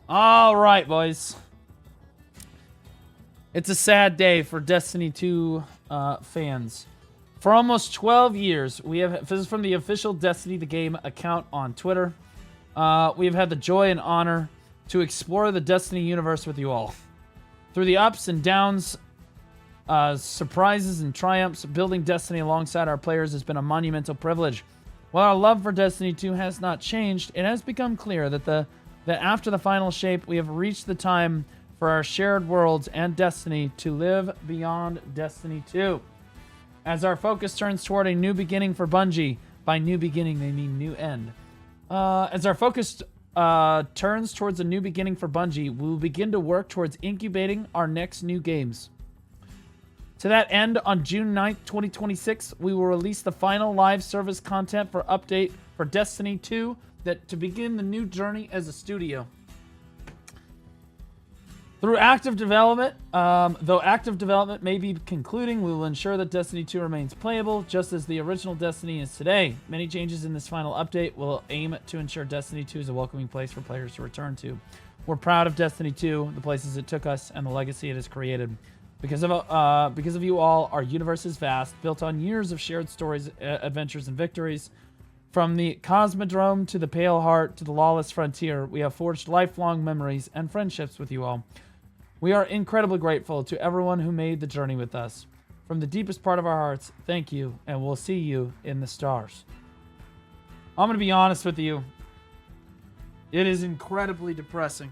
All right, boys. It's a sad day for Destiny 2 fans. For almost 12 years, this is from the official Destiny the Game account on Twitter. We have had the joy and honor to explore the Destiny universe with you all. Through the ups and downs, surprises and triumphs, building Destiny alongside our players has been a monumental privilege. While our love for Destiny 2 has not changed, it has become clear that after the final shape, we have reached the time for our shared worlds and Destiny to live beyond Destiny 2. As our focus turns toward a new beginning for Bungie, by new beginning they mean new end. As our focus turns towards a new beginning for Bungie, we will begin to work towards incubating our next new games. To that end, on June 9th, 2026, we will release the final live service content for update for Destiny 2 to begin the new journey as a studio. Through active development, though active development may be concluding, we will ensure that Destiny 2 remains playable, just as the original Destiny is today. Many changes in this final update will aim to ensure Destiny 2 is a welcoming place for players to return to. We're proud of Destiny 2, the places it took us, and the legacy it has created. Because of you all, our universe is vast, built on years of shared stories, adventures, and victories. From the Cosmodrome to the Pale Heart to the Lawless Frontier, we have forged lifelong memories and friendships with you all. We are incredibly grateful to everyone who made the journey with us. From the deepest part of our hearts, thank you, and we'll see you in the stars. I'm going to be honest with you. It is incredibly depressing.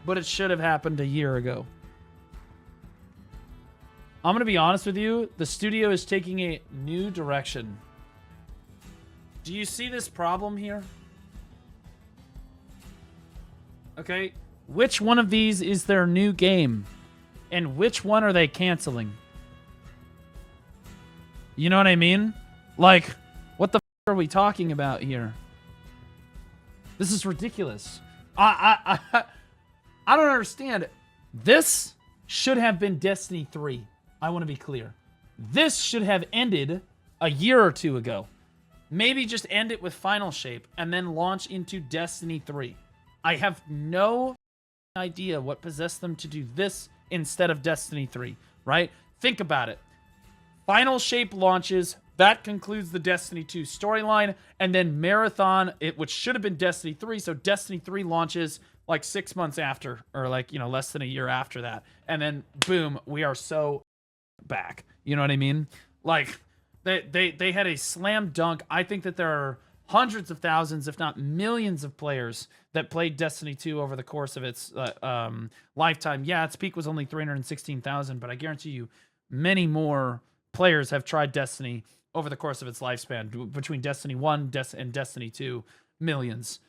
But it should have happened a year ago. I'm going to be honest with you. The studio is taking a new direction. Do you see this problem here? Okay. Which one of these is their new game? And which one are they canceling? You know what I mean? Like, what the f are we talking about here? This is ridiculous. I don't understand. This should have been Destiny 3. I want to be clear. This should have ended a year or two ago. Maybe just end it with Final Shape and then launch into Destiny 3. I have no idea what possessed them to do this instead of Destiny 3, right? Think about it. Final Shape launches. That concludes the Destiny 2 storyline. And then Marathon, which should have been Destiny 3. So Destiny 3 launches like 6 months after, or like, less than a year after that. And then boom, we are so back. You know what I mean? Like they had a slam dunk. I think that there are hundreds of thousands, if not millions of players that played Destiny 2 over the course of its lifetime. Yeah, its peak was only 316,000, but I guarantee you many more players have tried Destiny over the course of its lifespan. Between Destiny 1 and Destiny 2, millions.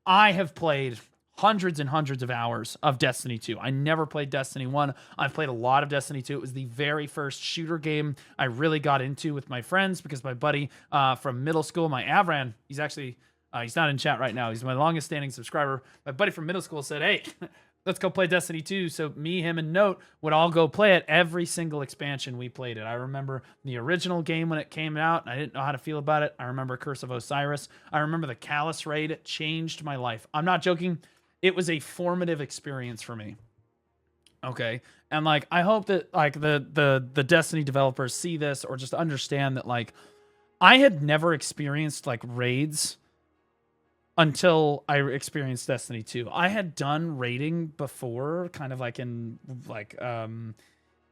I have played hundreds and hundreds of hours of Destiny 2. I never played Destiny 1. I've played a lot of Destiny 2. It was the very first shooter game I really got into with my friends because my buddy from middle school, my Avran, he's actually, he's not in chat right now. He's my longest standing subscriber. My buddy from middle school said, hey, let's go play Destiny 2. So me, him, and Note would all go play it. Every single expansion we played it. I remember the original game when it came out. I didn't know how to feel about it. I remember Curse of Osiris. I remember the Callus raid. Changed my life. I'm not joking. It was a formative experience for me. Okay. And like, I hope that like the Destiny developers see this or just understand that like, I had never experienced like raids until I experienced Destiny 2. I had done raiding before, kind of like in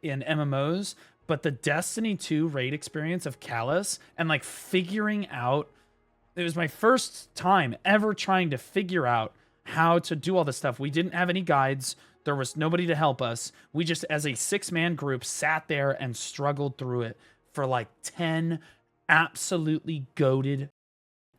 MMOs, but the Destiny 2 raid experience of Callus and like figuring out, it was my first time ever trying to figure out how to do all this stuff. We didn't have any guides. There was nobody to help us. We just, as a 6-man group, sat there and struggled through it for like 10 absolutely goated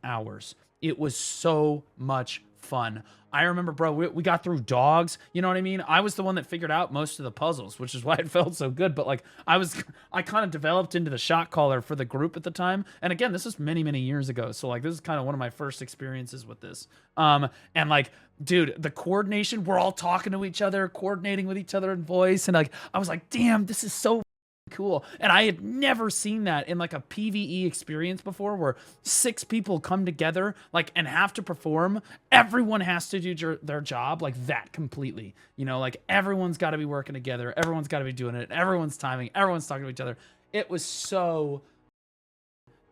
hours. It was so much fun. I remember, bro, we got through dogs. You know what I mean? I was the one that figured out most of the puzzles, which is why it felt so good. But like, I kind of developed into the shot caller for the group at the time. And again, this was many, many years ago. So like, this is kind of one of my first experiences with this. And like, dude, the coordination, we're all talking to each other, coordinating with each other in voice. And like, I was like, damn, this is so cool. And I had never seen that in like a PvE experience before, where 6 people come together like and have to perform. Everyone has to do their job like that completely. You know, like everyone's got to be working together. Everyone's got to be doing it. Everyone's timing. Everyone's talking to each other. It was so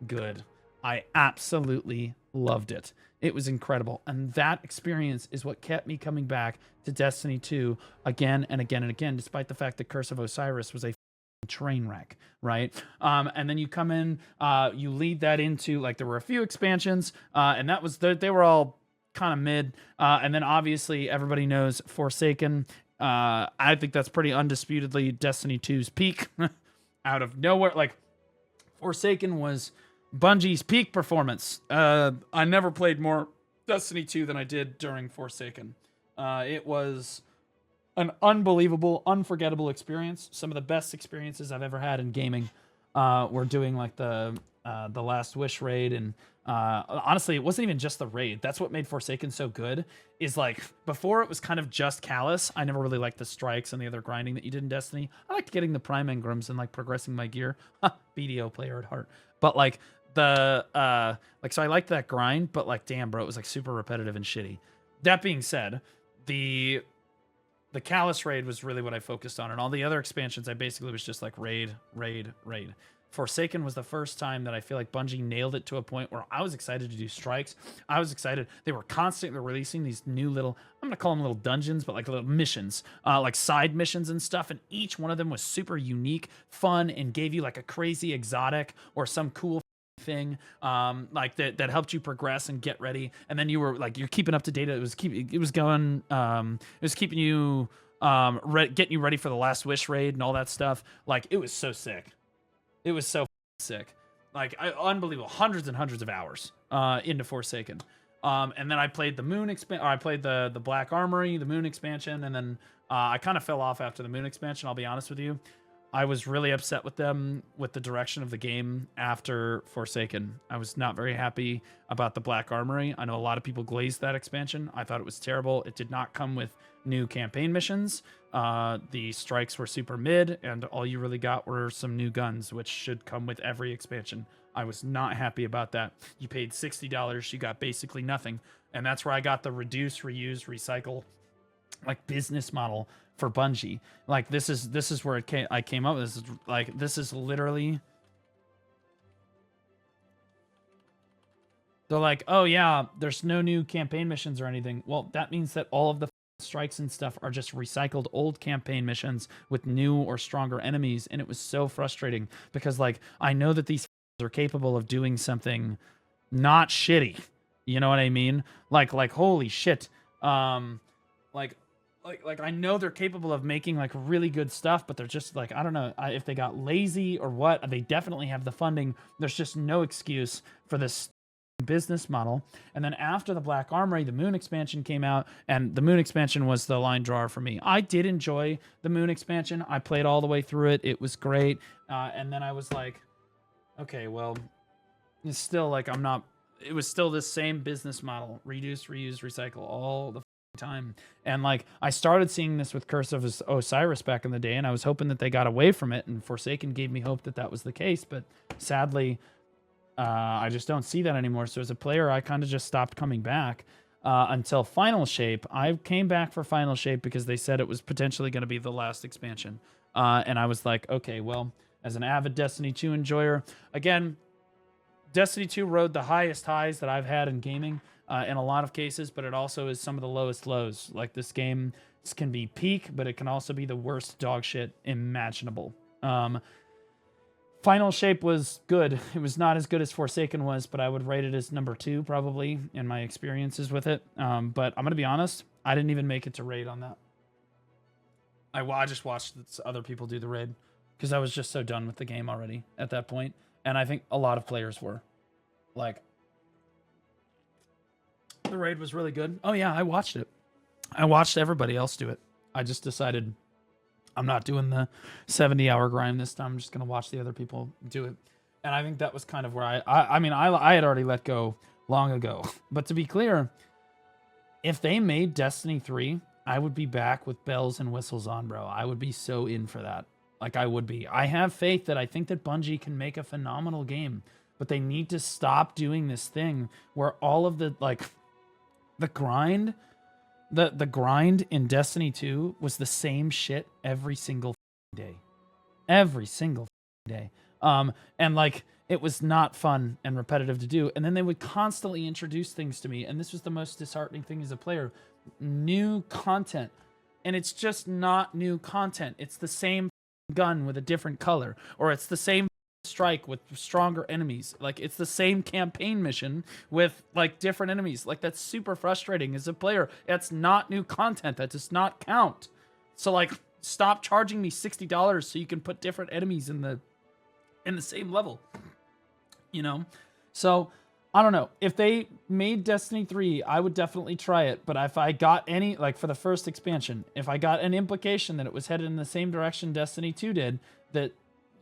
good. I absolutely loved it. It was incredible. And that experience is what kept me coming back to Destiny 2 again and again and again, despite the fact that Curse of Osiris was a train wreck, right? And then you come in, you lead that into, like, there were a few expansions, and that was they were all kind of mid. And then obviously everybody knows Forsaken. I think that's pretty undisputedly Destiny 2's peak. Out of nowhere, like, Forsaken was Bungie's peak performance. I never played more Destiny 2 than I did during Forsaken. It was an unbelievable, unforgettable experience. Some of the best experiences I've ever had in gaming. Were doing like the Last Wish raid, and honestly, it wasn't even just the raid. That's what made Forsaken so good. Is like, before it was kind of just Callus. I never really liked the strikes and the other grinding that you did in Destiny. I liked getting the prime engrams and like progressing my gear. BDO player at heart, but like so I liked that grind. But like, damn, bro, it was like super repetitive and shitty. That being said, the Callus raid was really what I focused on, and all the other expansions I basically was just like raid. Forsaken was the first time that I feel like Bungie nailed it to a point where I was excited to do strikes. I was excited. They were constantly releasing these new little, I'm gonna call them little dungeons, but like little missions, like side missions and stuff, and each one of them was super unique, fun, and gave you like a crazy exotic or some cool thing like that helped you progress and get ready. And then you were like, you're keeping up to date. It was keeping you getting you ready for the Last Wish raid and all that stuff. Like, it was so sick. It was so sick. Like, unbelievable. Hundreds and hundreds of hours into Forsaken. And then I played the Moon I played the Black Armory, the Moon expansion, and then I kind of fell off after the Moon expansion, I'll be honest with you. I was really upset with them, with the direction of the game after Forsaken. I was not very happy about the Black Armory. I know a lot of people glazed that expansion. I thought it was terrible. It did not come with new campaign missions. The strikes were super mid, and all you really got were some new guns, which should come with every expansion. I was not happy about that. You paid $60, you got basically nothing. And that's where I got the reduce, reuse, recycle, like, business model for Bungie. Like, this is where I came up with this. This is literally, they're like, oh yeah, there's no new campaign missions or anything. Well, that means that all of the strikes and stuff are just recycled old campaign missions with new or stronger enemies. And it was so frustrating because, like, I know that these are capable of doing something not shitty. You know what I mean? Like holy shit. Like I know they're capable of making like really good stuff, but they're just like, I don't know if they got lazy or what. They definitely have the funding. There's just no excuse for this business model. And then after the Black Armory, the Moon expansion came out, and the Moon expansion was the line drawer for me. I did enjoy the Moon expansion. I played all the way through it. It was great. And then I was like, okay, well, it's still like, it was still the same business model. Reduce, reuse, recycle all the time. And like, I started seeing this with Curse of Osiris back in the day, and I was hoping that they got away from it, and Forsaken gave me hope that that was the case, but sadly I just don't see that anymore. So as a player, I kind of just stopped coming back until Final Shape. I came back for Final Shape because they said it was potentially going to be the last expansion, and I was like, okay, well, as an avid Destiny 2 enjoyer, again, Destiny 2 rode the highest highs that I've had in gaming in a lot of cases, but it also is some of the lowest lows. Like, this game can be peak, but it can also be the worst dog shit imaginable. Final Shape was good. It was not as good as Forsaken was, but I would rate it as number 2 probably in my experiences with it. But I'm going to be honest, I didn't even make it to raid on that. I just watched other people do the raid because I was just so done with the game already at that point. And I think a lot of players were. Like, the raid was really good. Oh yeah, I watched it. I watched everybody else do it. I just decided I'm not doing the 70-hour grind this time. I'm just going to watch the other people do it. And I think that was kind of where I had already let go long ago. But to be clear, if they made Destiny 3, I would be back with bells and whistles on, bro. I would be so in for that. Like I would be. I have faith that I think that Bungie can make a phenomenal game, but they need to stop doing this thing where all of the like the grind, the grind in Destiny 2 was the same shit every single day. Every single day. And like it was not fun and repetitive to do. And then they would constantly introduce things to me, and this was the most disheartening thing as a player. New content. And it's just not new content. It's the same gun with a different color, or it's the same strike with stronger enemies. Like it's the same campaign mission with like different enemies. Like that's super frustrating as a player. That's not new content. That does not count. So like stop charging me $60 so you can put different enemies in the same level. You know? So I don't know. If they made Destiny 3, I would definitely try it. But if I got any, like for the first expansion, if I got an implication that it was headed in the same direction Destiny 2 did, that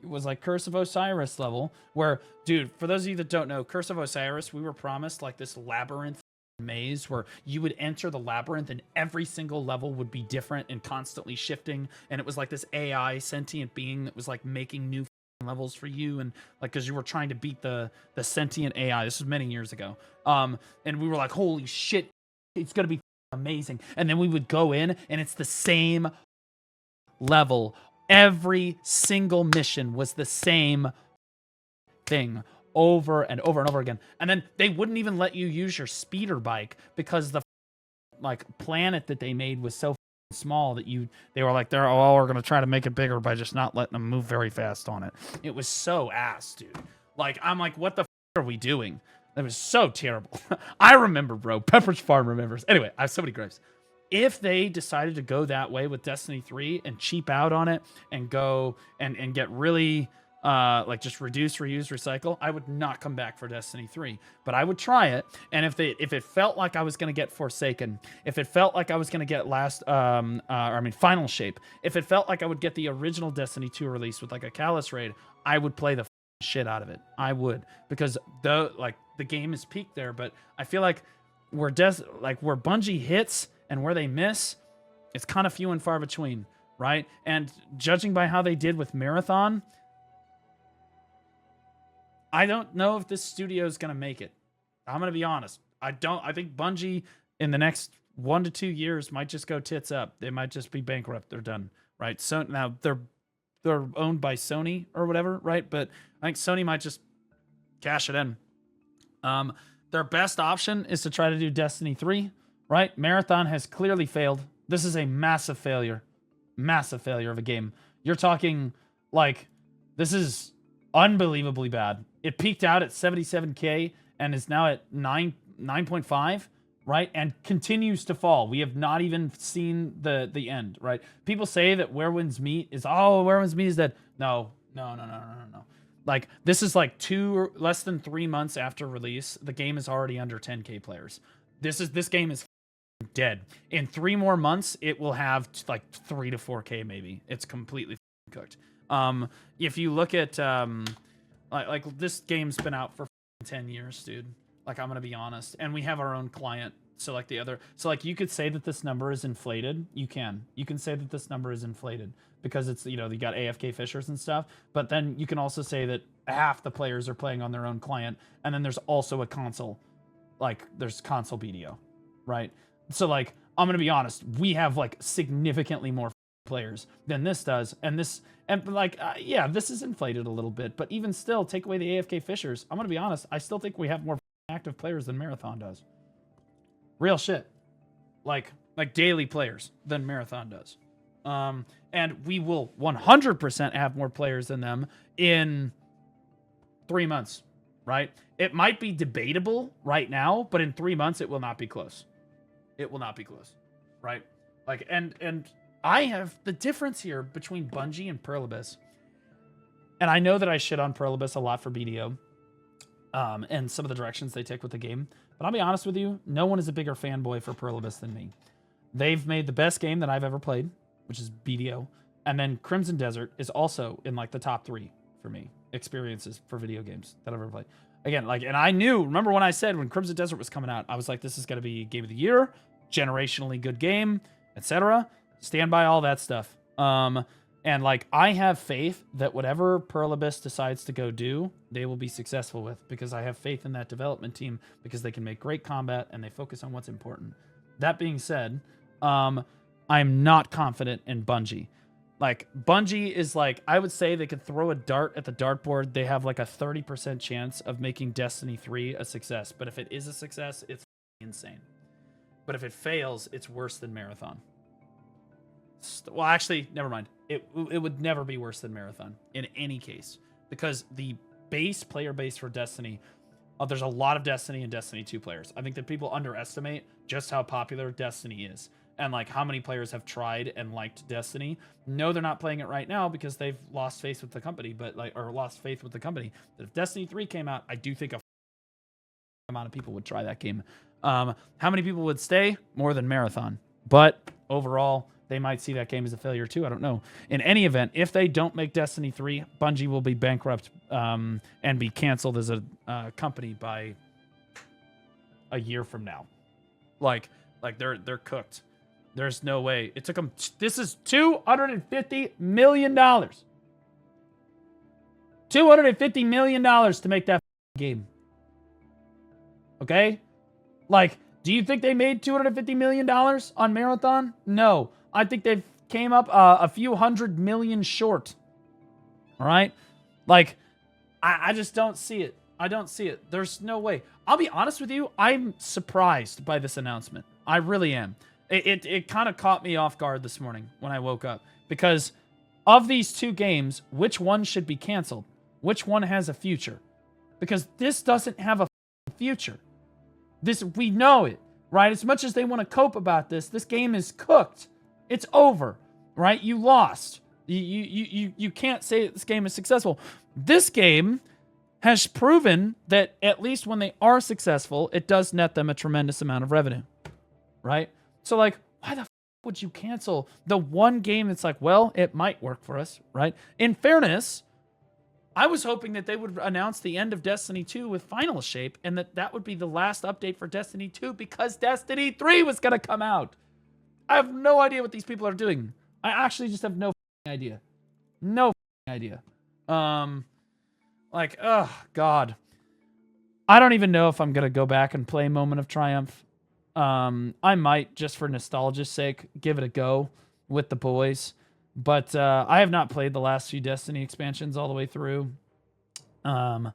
it was like Curse of Osiris level, where, dude, for those of you that don't know, Curse of Osiris, we were promised like this labyrinth maze where you would enter the labyrinth and every single level would be different and constantly shifting. And it was like this AI sentient being that was like making new levels for you, and like because you were trying to beat the sentient AI. This was many years ago. And we were like, holy shit, it's gonna be amazing. And then we would go in and it's the same level. Every single mission was the same thing over and over and over again. And then they wouldn't even let you use your speeder bike because the like planet that they made was so small that they were like, we're gonna try to make it bigger by just not letting them move very fast on it. It was so ass, dude. Like I'm like, what the are we doing? That was so terrible. I remember, bro. Pepperidge Farm remembers. Anyway, I have so many gripes. If they decided to go that way with Destiny 3 and cheap out on it and go and get really like just reduce, reuse, recycle, I would not come back for Destiny 3, but I would try it. And if it felt like I was going to get Forsaken, if it felt like I was going to get Final Shape, if it felt like I would get the original Destiny 2 release with like a Callus raid, I would play the shit out of it. I would, because the game is peaked there. But I feel like where Bungie hits and where they miss, it's kind of few and far between, right? And judging by how they did with Marathon, I don't know if this studio is going to make it. I'm going to be honest. I think Bungie in the next 1 to 2 years might just go tits up. They might just be bankrupt. They're done, right? So now they're owned by Sony or whatever, right? But I think Sony might just cash it in. Their best option is to try to do Destiny 3, right? Marathon has clearly failed. This is a massive failure. Massive failure of a game. You're talking like this is unbelievably bad. It peaked out at 77K and is now at 9.5, right? And continues to fall. We have not even seen the end, right? People say that Where Winds Meet is dead. No. Like this is like less than 3 months after release. The game is already under 10K players. This game is dead. In 3 more months, it will have like 3 to 4K maybe. It's completely cooked. If you look at like this game's been out for 10 years, dude. Like I'm gonna be honest, and we have our own client. So like you could say that this number is inflated. You can say that this number is inflated because it's you got AFK fishers and stuff. But then you can also say that half the players are playing on their own client, and then there's also a console, like there's console BDO, right? So like I'm gonna be honest, we have like significantly more players than this does, and this is inflated a little bit, but even still, take away the AFK fishers, I'm gonna be honest, I still think we have more active players than Marathon does. Real shit. Like daily players than Marathon does. And we will 100% have more players than them in 3 months, right? It might be debatable right now, but in 3 months it will not be close. It will not be close, right? Like and I have the difference here between Bungie and Pearl Abyss. And I know that I shit on Pearl Abyss a lot for BDO. And some of the directions they take with the game. But I'll be honest with you, no one is a bigger fanboy for Pearl Abyss than me. They've made the best game that I've ever played, which is BDO. And then Crimson Desert is also in like the top 3 for me. Experiences for video games that I've ever played. Again, like, and I remember when I said when Crimson Desert was coming out, I was like, this is going to be game of the year, generationally good game, etc. Stand by all that stuff. And like, I have faith that whatever Pearl Abyss decides to go do, they will be successful with, because I have faith in that development team, because they can make great combat and they focus on what's important. That being said, I'm not confident in Bungie. Like, Bungie is like, I would say they could throw a dart at the dartboard. They have like a 30% chance of making Destiny 3 a success. But if it is a success, it's insane. But if it fails, it's worse than Marathon. Well, actually, never mind. It would never be worse than Marathon in any case, because the player base for Destiny, there's a lot of Destiny and Destiny 2 players. I think that people underestimate just how popular Destiny is, and like how many players have tried and liked Destiny. No, they're not playing it right now because they've lost faith with the company, but lost faith with the company. But if Destiny 3 came out, I do think a amount of people would try that game. How many people would stay? More than Marathon. But overall, they might see that game as a failure too. I don't know. In any event, if they don't make Destiny 3, Bungie will be bankrupt and be canceled as a company by a year from now. Like they're cooked. There's no way. It took them. This is $250 million. $250 million to make that game. Okay? Like, do you think they made $250 million on Marathon? No. I think they came up a few $100 million short. All right? Like, I just don't see it. I don't see it. There's no way. I'll be honest with you. I'm surprised by this announcement. I really am. It kind of caught me off guard this morning when I woke up. Because of these two games, which one should be canceled? Which one has a future? Because this doesn't have a future. We know it, right? As much as they want to cope about this game is cooked. It's over, right? You lost. You can't say that this game is successful. This game has proven that at least when they are successful, it does net them a tremendous amount of revenue, right? So like, why the would you cancel the one game that's like, well, it might work for us, right? In fairness, I was hoping that they would announce the end of Destiny 2 with Final Shape, and that would be the last update for Destiny 2 because Destiny 3 was going to come out. I have no idea what these people are doing. I actually just have no idea. No idea. Like, oh, God. I don't even know if I'm going to go back and play Moment of Triumph. I might, just for nostalgia's sake, give it a go with the boys. But I have not played the last few Destiny expansions all the way through. And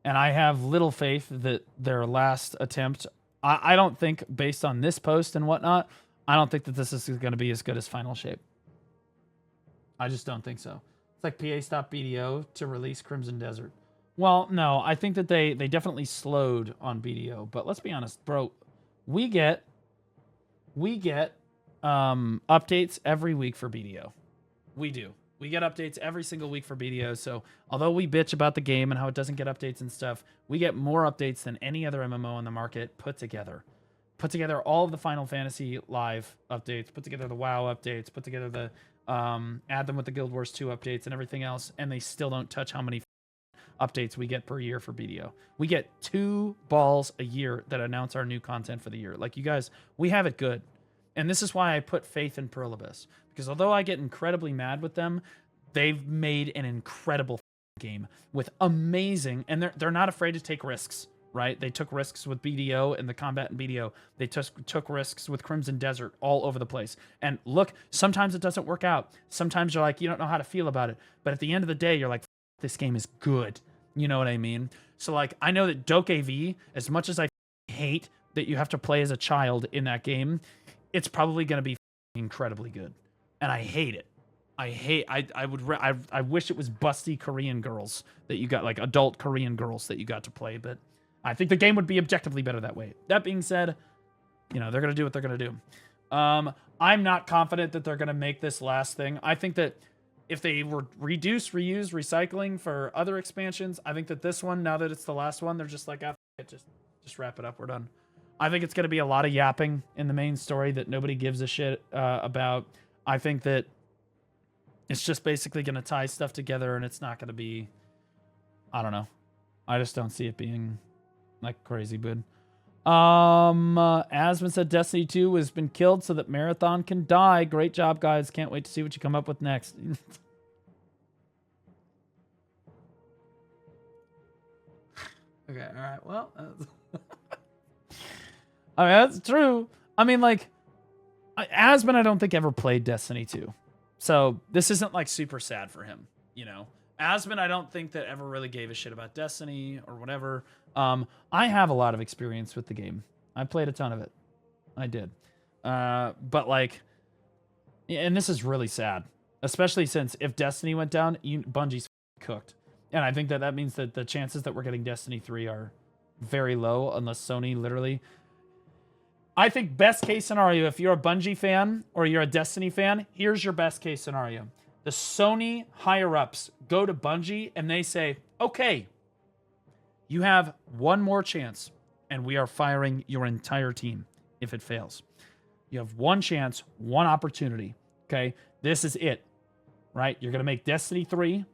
I have little faith that their last attempt... I don't think, based on this post and whatnot, I don't think that this is going to be as good as Final Shape. I just don't think so. It's like PA stopped BDO to release Crimson Desert. Well, no, I think that they definitely slowed on BDO. But let's be honest, bro. We get updates every week for BDO. We do. We get updates every single week for BDO. So although we bitch about the game and how it doesn't get updates and stuff, we get more updates than any other MMO on the market put together. Put together all of the Final Fantasy Live updates, put together the WoW updates, put together the add them with the Guild Wars 2 updates and everything else, and they still don't touch how many updates we get per year for BDO. We get 2 balls a year that announce our new content for the year. Like, you guys, we have it good. And this is why I put faith in Pearl Abyss. Because although I get incredibly mad with them, they've made an incredible game with amazing, and they're not afraid to take risks, right? They took risks with BDO and the combat in BDO. They took risks with Crimson Desert all over the place. And look, sometimes it doesn't work out. Sometimes you're like, you don't know how to feel about it. But at the end of the day, you're like, this game is good. You know what I mean? So like, I know that Doke AV, as much as I hate that you have to play as a child in that game, it's probably going to be incredibly good. And I hate it. I wish it was busty Korean girls that you got, like adult Korean girls that you got to play, but I think the game would be objectively better that way. That being said, you know, they're going to do what they're going to do. I'm not confident that they're going to make this last thing. I think that if they were reduce, reuse, recycling for other expansions, I think that this one, now that it's the last one, they're just like, ah, just wrap it up. We're done. I think it's going to be a lot of yapping in the main story that nobody gives a shit about. I think that it's just basically going to tie stuff together, and it's not going to be, I don't know. I just don't see it being like crazy good. Asmund said Destiny 2 has been killed so that Marathon can die. Great job, guys. Can't wait to see what you come up with next. Okay, all right. Well, I mean, that's true. I mean, like, Asmund, I don't think ever played Destiny 2. So this isn't like super sad for him, you know. Asmund, I don't think that ever really gave a shit about Destiny or whatever. I have a lot of experience with the game. I played a ton of it. I did. But like, and this is really sad, especially since if Destiny went down, Bungie's cooked. And I think that that means that the chances that we're getting Destiny 3 are very low unless Sony literally... I think best case scenario, if you're a Bungie fan or you're a Destiny fan, here's your best case scenario. The Sony higher-ups go to Bungie and they say, okay, you have one more chance and we are firing your entire team if it fails. You have one chance, one opportunity, okay? This is it, right? You're going to make Destiny 3,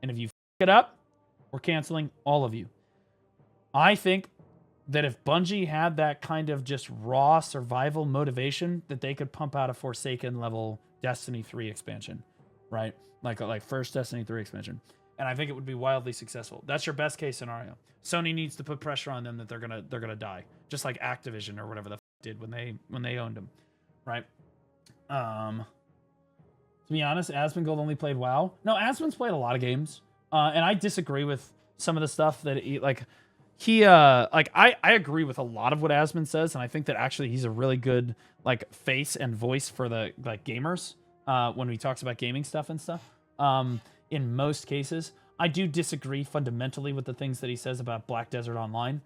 and if you f*** it up, we're canceling all of you. I think that if Bungie had that kind of just raw survival motivation, that they could pump out a Forsaken level Destiny 3 expansion, right? Like first Destiny 3 expansion. And I think it would be wildly successful. That's your best case scenario. Sony needs to put pressure on them that they're gonna die, just like Activision or whatever the f did when they owned them, right? To be honest, Asmongold only played WoW. No, Asmon's played a lot of games, and I disagree with some of the stuff that I agree with a lot of what Asmund says, and I think that actually he's a really good like face and voice for the like gamers when he talks about gaming stuff and stuff. In most cases, I do disagree fundamentally with the things that he says about Black Desert Online,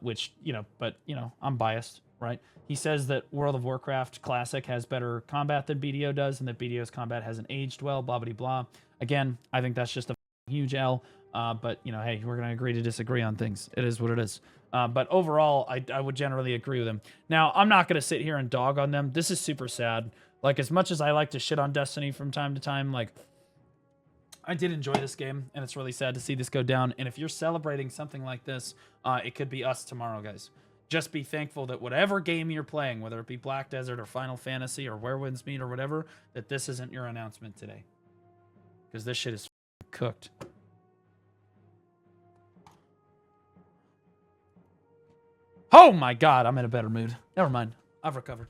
which, but I'm biased, right? He says that World of Warcraft Classic has better combat than BDO does, and that BDO's combat hasn't aged well, blah, blah, blah. Again, I think that's just a huge L. But, hey, we're going to agree to disagree on things. It is what it is. But overall, I would generally agree with him. Now, I'm not going to sit here and dog on them. This is super sad. Like, as much as I like to shit on Destiny from time to time, like, I did enjoy this game, and it's really sad to see this go down. And if you're celebrating something like this, it could be us tomorrow, guys. Just be thankful that whatever game you're playing, whether it be Black Desert or Final Fantasy or Where Winds Meet or whatever, that this isn't your announcement today. Because this shit is cooked. Oh my god, I'm in a better mood. Never mind. I've recovered.